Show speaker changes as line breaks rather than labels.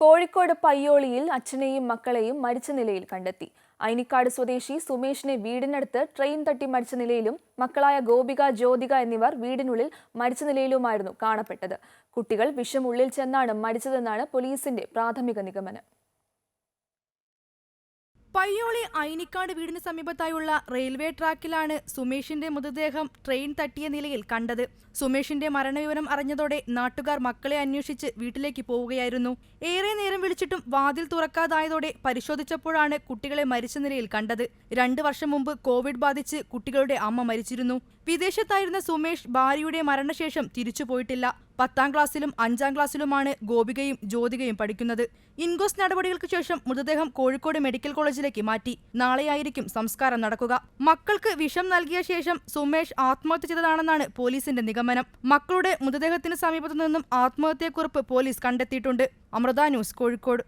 കോഴിക്കോട് പയ്യോളിയിൽ അച്ഛനെയും മക്കളെയും മരിച്ച നിലയിൽ കണ്ടെത്തി. ഐനിക്കാട് സ്വദേശി സുമേഷിനെ വീടിനടുത്ത് ട്രെയിൻ തട്ടി മരിച്ച നിലയിലും മക്കളായ ഗോപിക, ജ്യോതിക എന്നിവർ വീടിനുള്ളിൽ മരിച്ച നിലയിലുമായിരുന്നു കാണപ്പെട്ടത്. കുട്ടികൾ വിഷം ഉള്ളിൽ ചെന്നാണ് മരിച്ചതെന്നാണ് പോലീസിന്റെ പ്രാഥമിക നിഗമനം.
പയ്യോളി ഐനിക്കാട് വീടിന് സമീപത്തായുള്ള റെയിൽവേ ട്രാക്കിലാണ് സുമേഷിന്റെ മൃതദേഹം ട്രെയിൻ തട്ടിയ നിലയിൽ കണ്ടത്. സുമേഷിന്റെ മരണവിവരം അറിഞ്ഞതോടെ നാട്ടുകാർ മക്കളെ അന്വേഷിച്ച് വീട്ടിലേക്ക് പോവുകയായിരുന്നു. ഏറെ നേരം വിളിച്ചിട്ടും വാതിൽ തുറക്കാതായതോടെ പരിശോധിച്ചപ്പോഴാണ് കുട്ടികളെ മരിച്ച നിലയിൽ കണ്ടത്. 2 വർഷം മുമ്പ് കോവിഡ് ബാധിച്ച് കുട്ടികളുടെ അമ്മ മരിച്ചിരുന്നു. വിദേശത്തായിരുന്ന സുമേഷ് ഭാര്യയുടെ മരണശേഷം തിരിച്ചുപോയിട്ടില്ല. 10ാം ക്ലാസ്സിലും 5ാം ക്ലാസ്സിലുമാണ് ഗോപികയും ജ്യോതികയും പഠിക്കുന്നത്. ഇൻക്വസ്റ്റ് നടപടികൾക്ക് ശേഷം മൃതദേഹം കോഴിക്കോട് മെഡിക്കൽ കോളേജിലേക്ക് മാറ്റി. നാളെയായിരിക്കും സംസ്കാരം നടക്കുക. മക്കൾക്ക് വിഷം നൽകിയ ശേഷം സുമേഷ് ആത്മഹത്യ ചെയ്തതാണെന്നാണ് പോലീസിന്റെ നിഗമനം. മക്കളുടെ മൃതദേഹത്തിന് സമീപത്തു നിന്നും ആത്മഹത്യാക്കുറിപ്പ് പോലീസ് കണ്ടെത്തിയിട്ടുണ്ട്. അമൃത ന്യൂസ്, കോഴിക്കോട്.